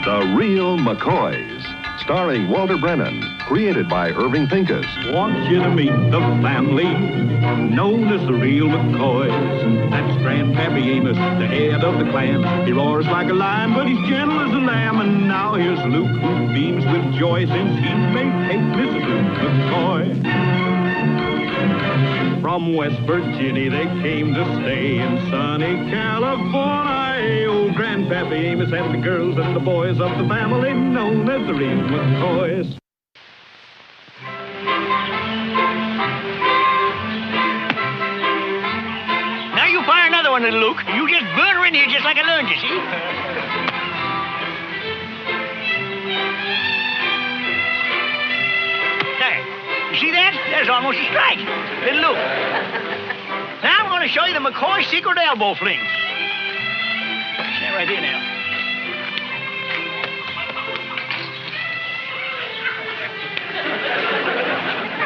The Real McCoys, starring Walter Brennan, created by Irving Pincus. Want you to meet the family known as the Real McCoys. That's Grandpappy Amos, the head of the clan. He roars like a lion, but he's gentle as a lamb. And now here's Luke, who beams with joy since he's made Kate Mrs. Luke McCoy. From West Virginia they came to stay in sunny California. Oh, Grandpappy Amos and the girls and the boys of the family known as the Real McCoys. Now you fire another one, little Luke. You just burn her in here just like I learned, you see? There. You see that? That's almost a strike. Little Luke. Now I'm going to show you the McCoy secret elbow fling. Stand right here now.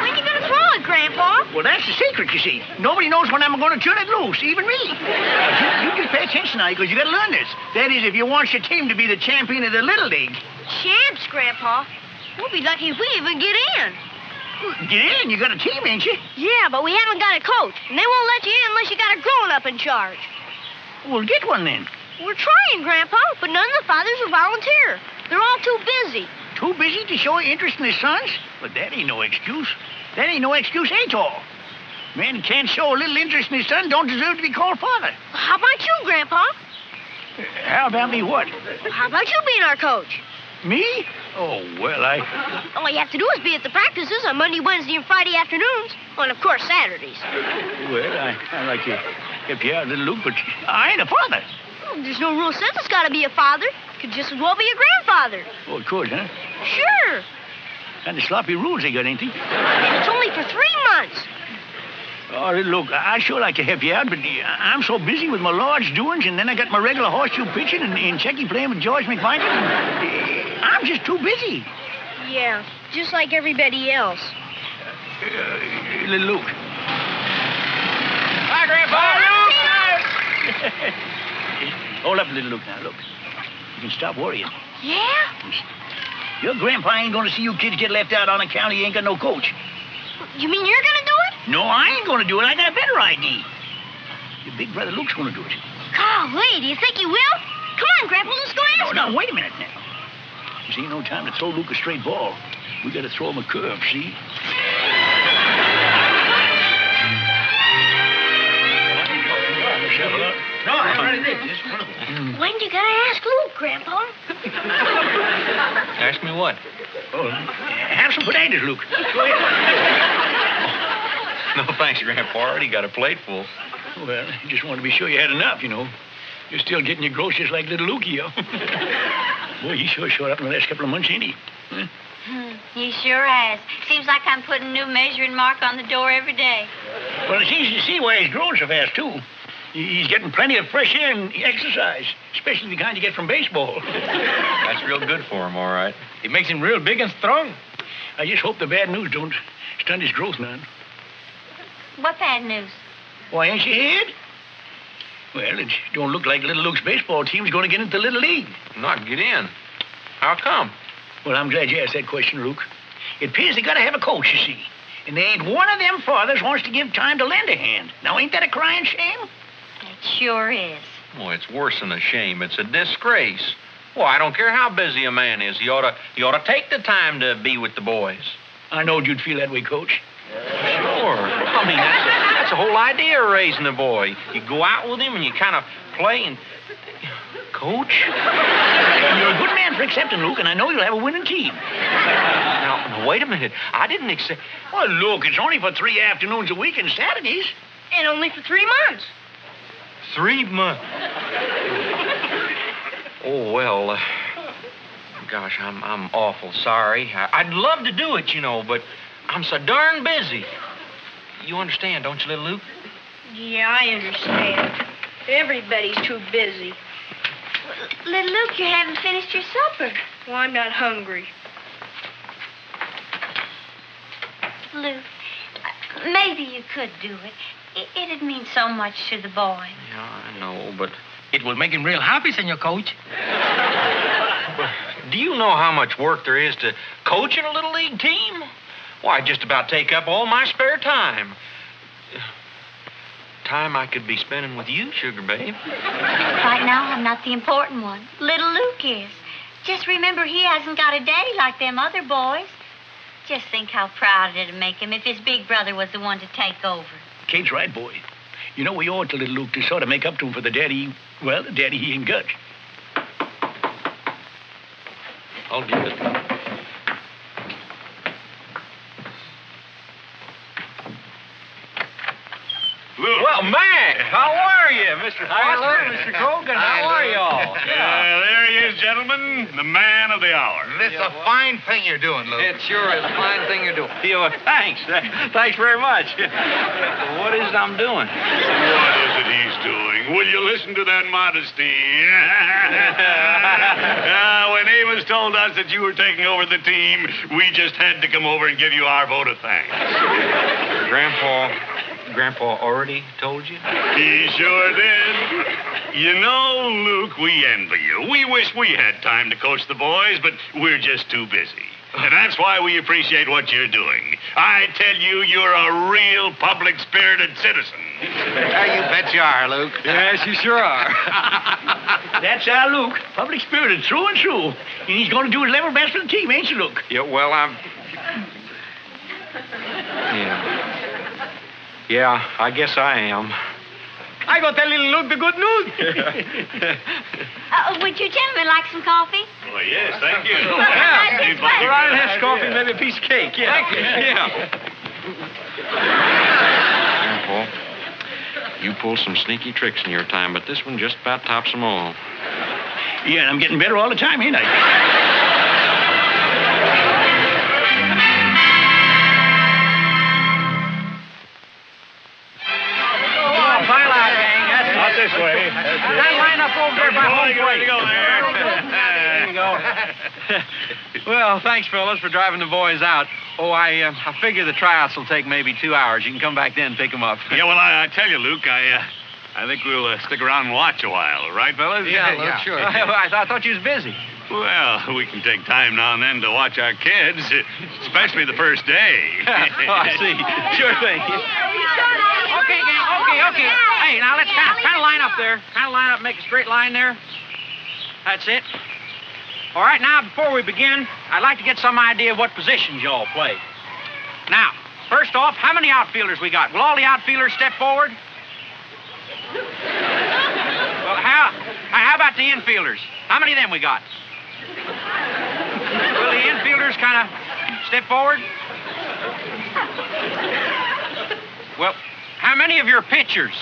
When you going to throw it, Grandpa? Well, that's the secret, you see. Nobody knows when I'm going to turn it loose, even me. You just pay attention now, because you got to learn this. That is, if you want your team to be the champion of the Little League. Champs, Grandpa. We'll be lucky if we even get in. Get in? You got a team, ain't you? Yeah, but we haven't got a coach, and they won't let you in unless you got a grown-up in charge. Well, get one then. We're trying, Grandpa, but none of the fathers will volunteer. They're all too busy. Too busy to show interest in his sons? But that ain't no excuse. That ain't no excuse at all. Man can't show a little interest in his son, don't deserve to be called father. How about you, Grandpa? How about me what? How about you being our coach? Me? Oh, well, All you have to do is be at the practices on Monday, Wednesday, and Friday afternoons. And, of course, Saturdays. Well, I like to help you out, little Luke, but I ain't a father. Well, there's no rule says it's got to be a father. Could just as well be a grandfather. Oh, it could, huh? Sure. And the sloppy rules they got, ain't they? And it's only for 3 months. Oh, look, I'd sure like to help you out, but I'm so busy with my large doings, and then I got my regular horseshoe pitching and Checky playing with George McMichael. I'm just too busy. Yeah, just like everybody else. Little Luke. Hi, Grandpa. Luke! Hold up, little Luke, now, look. You can stop worrying. Yeah? Your grandpa ain't going to see you kids get left out on account he ain't got no coach. You mean you're going to do it? No, I ain't going to do it. I got a better idea. Your big brother Luke's going to do it. Golly, do you think he will? Come on, Grandpa, let's go ask him. No, wait a minute now. This ain't no time to throw Luke a straight ball. We got to throw him a curve, see? No, I already did. Just one of them. When you gonna ask Luke, Grandpa? Ask me what? Oh, have some potatoes, Luke. Go ahead. No, thanks, Grandpa. I already got a plate full. Well, I just wanted to be sure you had enough, you know. You're still getting your groceries like little Lukey, yo. Boy, he sure showed up in the last couple of months, ain't he? Huh? He sure has. Seems like I'm putting a new measuring mark on the door every day. Well, it's easy to see why he's growing so fast, too. He's getting plenty of fresh air and exercise, especially the kind you get from baseball. That's real good for him, all right. It makes him real big and strong. I just hope the bad news don't stunt his growth, man. What bad news? Why, ain't you heard? Well, it don't look like little Luke's baseball team's going to get into Little League. Not get in. How come? Well, I'm glad you asked that question, Luke. It appears they got to have a coach, you see. And there ain't one of them fathers wants to give time to lend a hand. Now, ain't that a crying shame? It sure is. Oh, it's worse than a shame. It's a disgrace. Well, I don't care how busy a man is. He ought to take the time to be with the boys. I knowed you'd feel that way, Coach. Sure. I mean, that's the whole idea of raising a boy. You go out with him and you kind of play and... Coach? You're a good man for accepting, Luke, and I know you'll have a winning team. Now, wait a minute. I didn't accept... Well, look, it's only for 3 afternoons a week and Saturdays. And only for 3 months. 3 months. Oh, well, gosh, I'm awful sorry. I'd love to do it, you know, but I'm so darn busy. You understand, don't you, little Luke? Yeah, I understand. Everybody's too busy. Little Luke, you haven't finished your supper. Well, I'm not hungry. Luke, maybe you could do it. It'd mean so much to the boy. Yeah, I know, but it will make him real happy, Senor Coach. Do you know how much work there is to coaching a little league team? Why, I'd just about take up all my spare time. Time I could be spending with you, sugar babe. Right now, I'm not the important one. Little Luke is. Just remember, he hasn't got a daddy like them other boys. Just think how proud it'd make him if his big brother was the one to take over. Kate's right, boy. You know, we owe it to little Luke to sort of make up to him for the daddy he ain't got. I'll give it. Well, Mac, how are you, Mr. Foster, Mr. Colgan? How are y'all? There he is, gentlemen, the man of the hour. It's a fine thing you're doing, Luke. It sure is a fine thing you're doing. Thanks. Thanks very much. What is it I'm doing? What is it he's doing? Will you listen to that modesty? When Amos told us that you were taking over the team, we just had to come over and give you our vote of thanks. Grandpa already told you? He sure did. You know, Luke, we envy you. We wish we had time to coach the boys, but we're just too busy. And that's why we appreciate what you're doing. I tell you, you're a real public-spirited citizen. You bet you are, Luke. Yes, you sure are. That's our Luke. Public spirited, through and through. And he's going to do his level best for the team, ain't you, Luke? Yeah, well, Yeah, I guess I am. I go tell little Luke the good news. Would you gentlemen like some coffee? Oh, yes, thank you. This way. Ryan has coffee and maybe a piece of cake. Yeah. Thank you. Yeah. Grandpa, you pulled some sneaky tricks in your time, but this one just about tops them all. Yeah, and I'm getting better all the time, ain't I? Not this way. Line up over there by home plate. There you go. Well, thanks, fellas, for driving the boys out. Oh, I figure the tryouts will take maybe 2 hours. You can come back then and pick them up. Yeah, well, I tell you, Luke, I think we'll stick around and watch a while, right, fellas? Yeah, sure. I thought you was busy. Well, we can take time now and then to watch our kids, especially the first day. Oh, I see. Sure thing. Okay, gang. Okay. Hey, now let's kind of line up there. Kind of line up, make a straight line there. That's it. All right, now, before we begin, I'd like to get some idea of what positions y'all play. Now, first off, how many outfielders we got? Will all the outfielders step forward? Well, how about the infielders? How many of them we got? Will the infielders kind of step forward? Well, how many of your pitchers?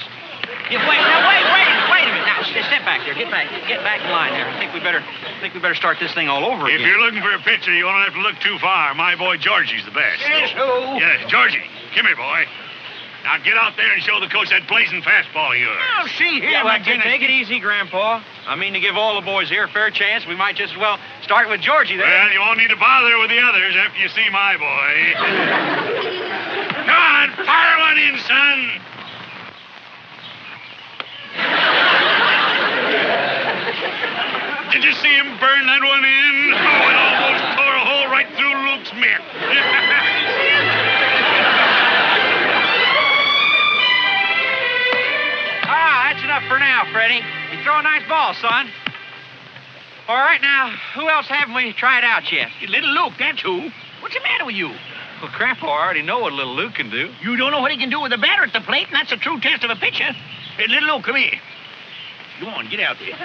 Wait a minute. Now, step back there. Get back in line there. I think we better start this thing all over again. If you're looking for a pitcher, you won't have to look too far. My boy Georgie's the best. Yes, who? Yeah, Georgie, come here, boy. Now get out there and show the coach that blazing fastball of yours. Oh, see here, Yeah, my well, goodness. take it easy, Grandpa. I mean to give all the boys here a fair chance. We might just as well start with Georgie there. Well, you won't need to bother with the others after you see my boy. Come on, fire one in, son. Did you see him burn that one in? Oh, it almost tore a hole right through Luke's mitt. That's enough for now, Freddie. You throw a nice ball, son. All right, now, who else haven't we tried out yet? Little Luke, that's who. What's the matter with you? Well, Grandpa, I already know what little Luke can do. You don't know what he can do with a batter at the plate, and that's a true test of a pitcher. Hey, little Luke, come here. Go on, get out there.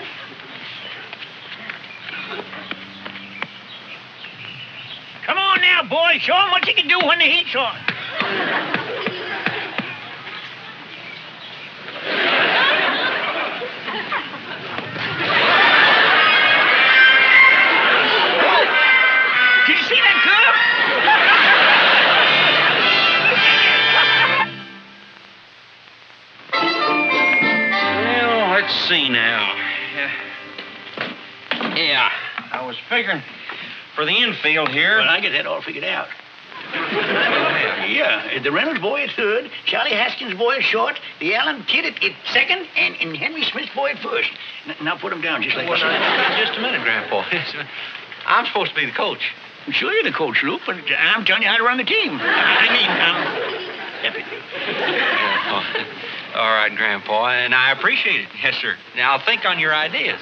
Come on now, boy. Show him what you can do when the heat's on. Did you see that curve? Well, let's see now. Yeah, I was figuring for the infield here. Well, I get that all figured out. Yeah, Yeah, the Reynolds boy at third, Charlie Haskins' boy at short, the Allen kid at second, and Henry Smith's boy at first. Now put them down just like Well, that. now, just a minute, Grandpa. I'm supposed to be the coach. Sure, you're the coach, Luke, but I'm telling you how to run the team. All right, Grandpa, and I appreciate it. Yes, sir. Now, I'll think on your ideas.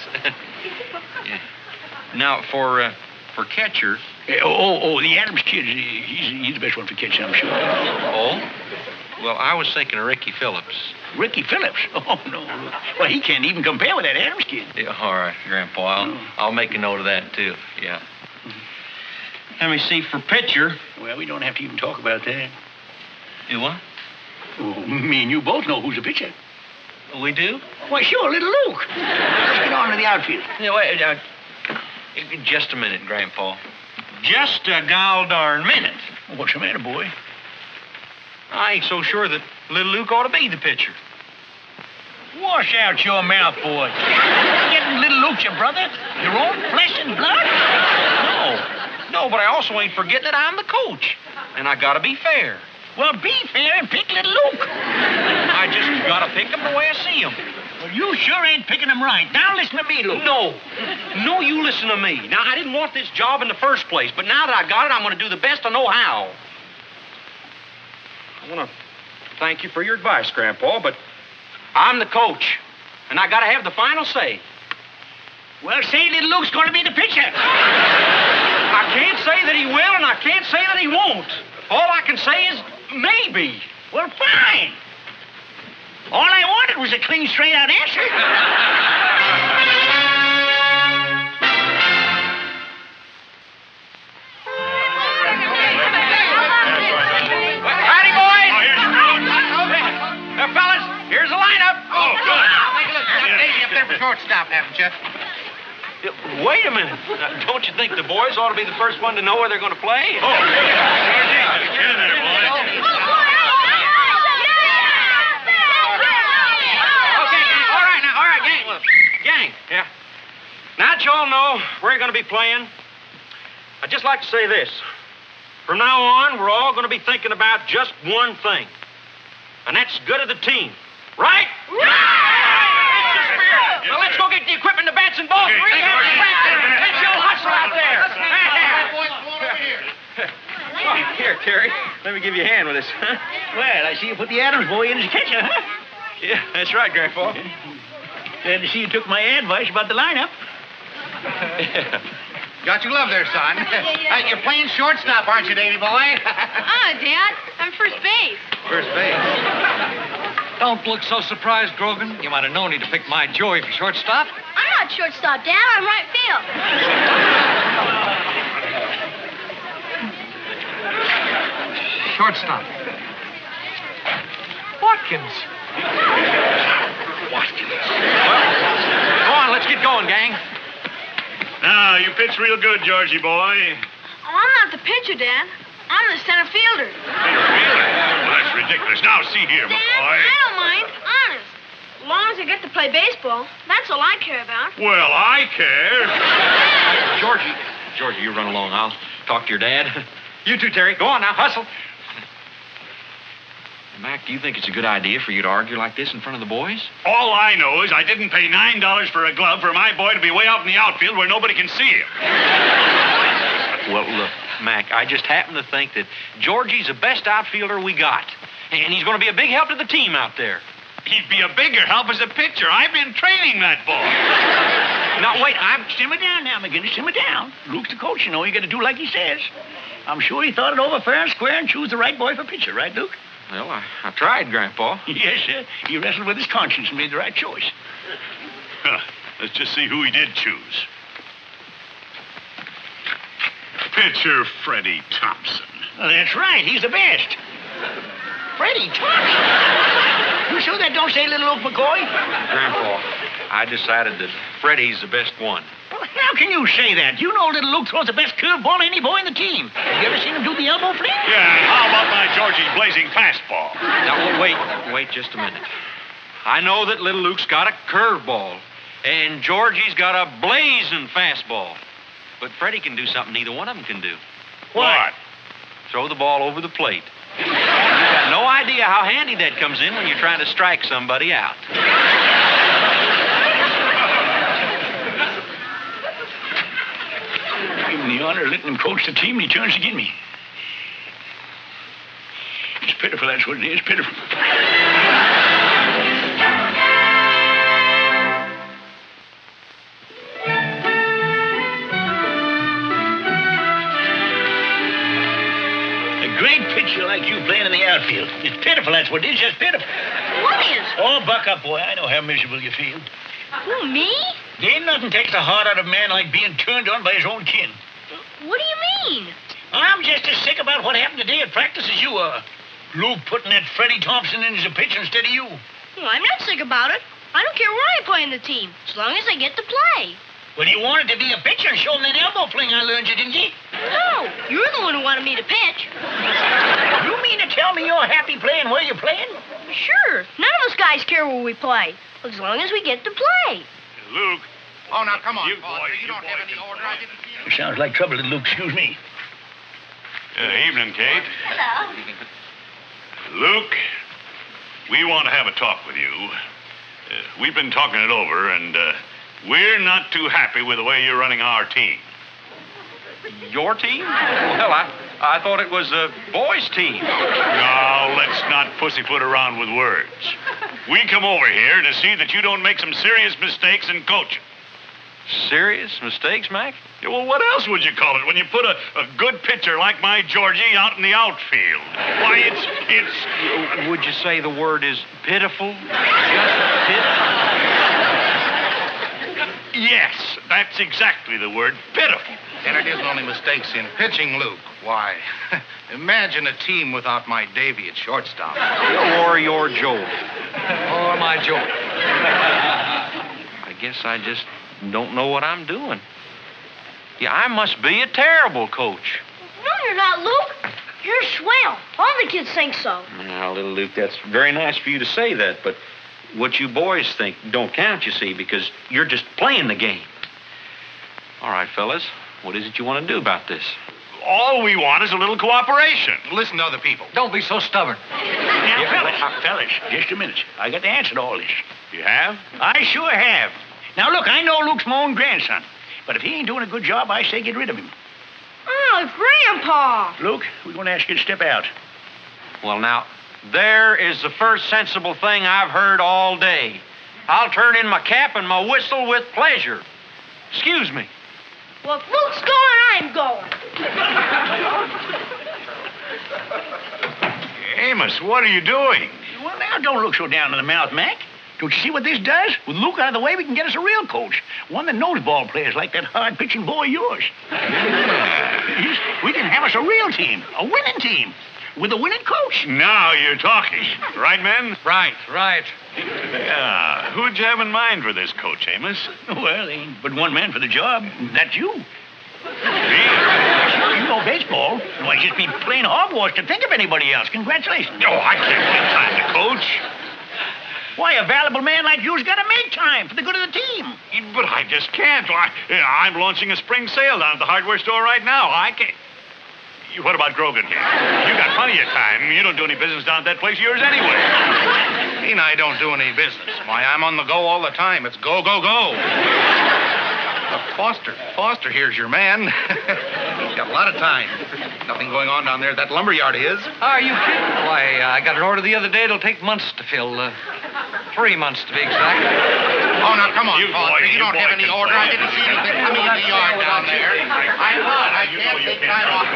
Yeah. Now, for catcher... The Adams kid, he's the best one for catching, I'm sure. Oh? Well, I was thinking of Ricky Phillips. Ricky Phillips? Oh, no. Well, he can't even compare with that Adams kid. Yeah, all right, Grandpa. I'll make a note of that, too. Yeah. Let me see, for pitcher... Well, we don't have to even talk about that. You what? Oh, me and you both know who's the pitcher. We do? Why, sure, little Luke. Let's get on to the outfield. Yeah, wait, just a minute, Grandpa. Just a gol darn minute. What's the matter, boy? I ain't so sure that little Luke ought to be the pitcher. Wash out your mouth, boy. Getting little Luke your brother? Your own flesh and blood? No, but I also ain't forgetting that I'm the coach. And I gotta be fair. Well, be fair and pick little Luke. I just gotta pick him the way I see him. Well, you sure ain't picking him right. Now listen to me, Luke. No, you listen to me. Now, I didn't want this job in the first place, but now that I got it, I'm gonna do the best I know how. I wanna thank you for your advice, Grandpa, but I'm the coach, and I gotta have the final say. Well, say little Luke's gonna be the pitcher. I can't say that he will, and I can't say that he won't. All I can say is maybe. Well, fine. All I wanted was a clean, straight-out answer. Howdy, boys. Oh, here's your coach. Fellas, here's the lineup. Oh, good. Take a look. Daisy up there for shortstop, haven't you? Wait a minute. Don't you think the boys ought to be the first one to know where they're going to play? Oh, get in there, boy. All right, gang. Gang, yeah. Now that y'all know where you're going to be playing, I'd just like to say this. From now on, we're all going to be thinking about just one thing, and that's good of the team. Right? Well, let's go get the equipment, the bats, and balls. Okay, Let's go hustle out there. Here, Terry. Let me give you a hand with this. Well, I see you put the Adams boy in as a catcher, huh? Yeah, that's right, Grandpa. Glad to see you took my advice about the lineup. Got your glove there, son. You're playing shortstop, aren't you, Davy boy? Dad, I'm first base. First base. Don't look so surprised, Grogan. You might have known he'd have picked my Joey for shortstop. I'm not shortstop, Dad. I'm right field. Shortstop. Watkins. Go on, let's get going, gang. Now, you pitch real good, Georgie boy. Oh, I'm not the pitcher, Dad. I'm the center fielder. Well, that's ridiculous. Now, see here, Dad, McCoy. I don't mind. Honest. As long as I get to play baseball, that's all I care about. Well, I care. Georgie, you run along. I'll talk to your dad. You too, Terry. Go on now, hustle. Mac, do you think it's a good idea for you to argue like this in front of the boys? All I know is I didn't pay $9 for a glove for my boy to be way out in the outfield where nobody can see him. Well, look, Mac, I just happen to think that Georgie's the best outfielder we got. And he's going to be a big help to the team out there. He'd be a bigger help as a pitcher. I've been training that boy. Now, wait, Simmer down now, McGinnis. Simmer down. Luke's the coach, you know. You got to do like he says. I'm sure he thought it over fair and square and chose the right boy for pitcher, right, Luke? Well, I tried, Grandpa. Yes, sir. He wrestled with his conscience and made the right choice. Huh. Let's just see who he did choose. Pitcher Freddie Thompson. Well, that's right. He's the best. Freddie Thompson? You sure that don't say little Luke McCoy? Grandpa, I decided that Freddie's the best one. Well, how can you say that? You know little Luke throws the best curveball to any boy in the team. Have you ever seen him do the elbow flip? Yeah, and how about my Georgie's blazing fastball? Now, wait just a minute. I know that little Luke's got a curveball, and Georgie's got a blazing fastball. But Freddie can do something neither one of them can do. What? Throw the ball over the plate. You got no idea how handy that comes in when you're trying to strike somebody out. Give him the honor of letting him coach the team, and he turns to get me. It's pitiful, that's what it is, pitiful. A great pitcher like you playing in the outfield. It's pitiful, that's what it is, just pitiful. What is? Oh, buck up, boy. I know how miserable you feel. Who, me? There ain't nothing takes the heart out of a man like being turned on by his own kin. What do you mean? I'm just as sick about what happened today at practice as you are. Luke putting that Freddie Thompson in as a pitcher instead of you. Well, I'm not sick about it. I don't care where I play in the team, as long as I get to play. Well, you wanted to be a pitcher and show him that elbow fling I learned you, didn't you? No, you're the one who wanted me to pitch. You mean to tell me you're happy playing where you're playing? Sure. None of us guys care where we play, as long as we get to play. Luke. Oh, now, come on, You Foster. boy, You you don't boy have any can order. I didn't see you. Sounds like trouble, little Luke. Excuse me. Evening, Kate. Hello. Luke, we want to have a talk with you. We've been talking it over, and we're not too happy with the way you're running our team. Your team? Well, I thought it was a boys' team. No, let's not pussyfoot around with words. We come over here to see that you don't make some serious mistakes in coaching. Serious mistakes, Mac? Yeah, well, what else would you call it when you put a good pitcher like my Georgie out in the outfield? Why, it's... Would you say the word is pitiful? Just pitiful? Yes, that's exactly the word, pitiful. And it isn't only mistakes in pitching, Luke. Why, imagine a team without my Davy at shortstop. Or your Joel. Or my Joel. I guess I just don't know what I'm doing. Yeah, I must be a terrible coach. No, you're not, Luke. You're swell. All the kids think so. Now, little Luke, that's very nice for you to say that, but what you boys think don't count, you see, because you're just playing the game. All right, fellas, what is it you want to do about this? All we want is a little cooperation. Listen to other people. Don't be so stubborn. Now, fellas, just a minute. I got the answer to all this. You have? I sure have. Now, look, I know Luke's my own grandson. But if he ain't doing a good job, I say get rid of him. Oh, Grandpa. Luke, we're going to ask you to step out. Well, now, there is the first sensible thing I've heard all day. I'll turn in my cap and my whistle with pleasure. Excuse me. Well, if Luke's going, I'm going. Amos, what are you doing? Well, now, don't look so down in the mouth, Mac. Don't you see what this does? With Luke out of the way, we can get us a real coach. One that knows ball players like that hard-pitching boy of yours. We can have us a real team, a winning team, with a winning coach. Now you're talking. Right, men? Right. Yeah. Who'd you have in mind for this coach, Amos? Well, ain't but one man for the job. That's you. Me? Sure, you know baseball. Why, just be playing hogwash to think of anybody else. Congratulations. Oh, I can't get time to coach. Why, a valuable man like you's got to make time for the good of the team. But I just can't. I'm launching a spring sale down at the hardware store right now. I can't. What about Grogan here? You got plenty of time. You don't do any business down at that place of yours anyway. Mean I don't do any business. Why, I'm on the go all the time. It's go, go, go. Foster here's your man. He's got a lot of time. Nothing going on down there at that lumber yard of his. Are you kidding? Why, I got an order the other day. It'll take months to fill. 3 months to be exact. Oh, now, come on, You Foster. boy, You don't you have boy any can order. play. I didn't see anything coming in the yard down there. I'm not. I can't take time off.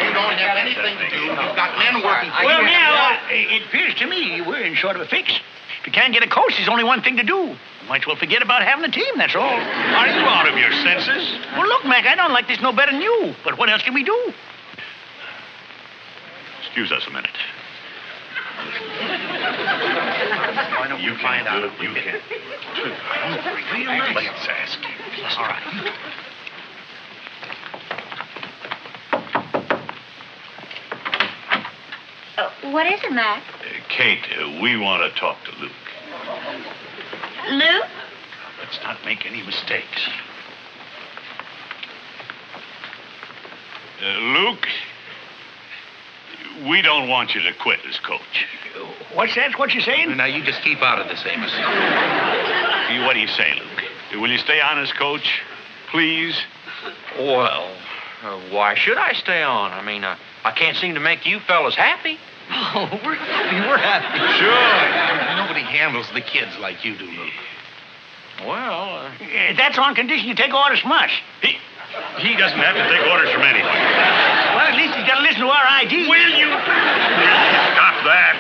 You don't have anything to do. You've got men working for Well, you. now, it appears to me we're in sort of a fix. If you can't get a coach, there's only one thing to do. Might as well forget about having a team, that's all. Are you out of your senses? Well, look, Mac, I don't like this no better than you. But what else can we do? Excuse us a minute. Why don't you find out? You can. Let's ask. All right. What is it, Mac? Kate, we want to talk to Luke. Luke? Let's not make any mistakes. Luke, We don't want you to quit as coach. What's that? What you saying? Now, you just keep out of this, Amos. What do you say, Luke? Will you stay on as coach? Please? Well, why should I stay on? I mean, I can't seem to make you fellas happy. Oh, we're happy. We're happy. Sure. Nobody handles the kids like you do, Luke. Well, That's on condition you take orders from us. He doesn't have to take orders from anyone. Well, at least he's got to listen to our ID. Will you? Stop that.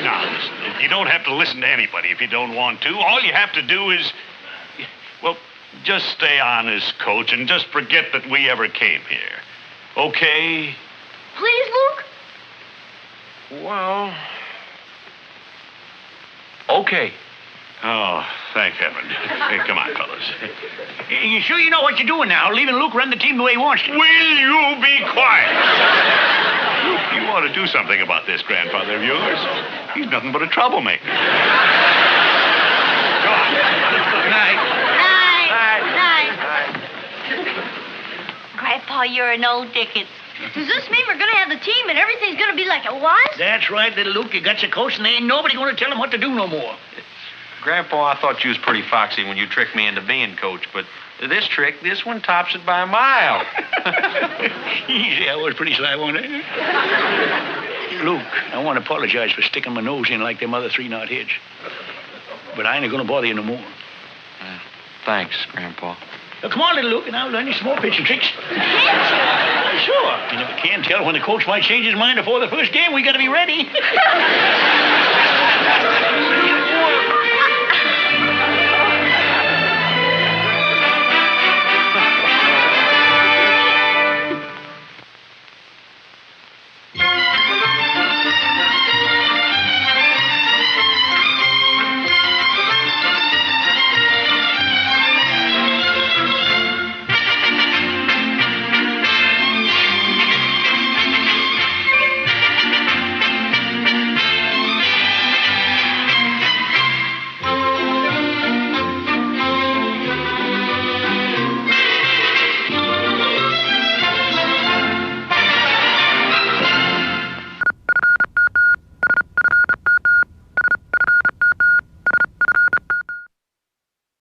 Now, listen, Luke, you don't have to listen to anybody if you don't want to. All you have to do is, well, just stay on as coach and just forget that we ever came here. Okay? Please, Luke? well. Okay. Oh, thank heaven. Hey, come on, fellas. You sure you know what you're doing now, leaving Luke run the team the way he wants to? Will you be quiet? Luke, you ought to do something about this grandfather of yours. He's nothing but a troublemaker. Go on. Good night. Night. Grandpa, you're an old Dickens. Does this mean we're going to have the team and everything's going to be like it was? That's right, little Luke. You got your coach, and there ain't nobody going to tell him what to do no more. Grandpa, I thought you was pretty foxy when you tricked me into being coach, but this one tops it by a mile. Easy, I was pretty sly, wasn't I? Luke, I want to apologize for sticking my nose in like them other three-knot heads. But I ain't going to bother you no more. Thanks, Grandpa. Now, come on, little Luke, and I'll learn you some more pitching tricks. Sure. You never can tell when the coach might change his mind before the first game. We got to be ready.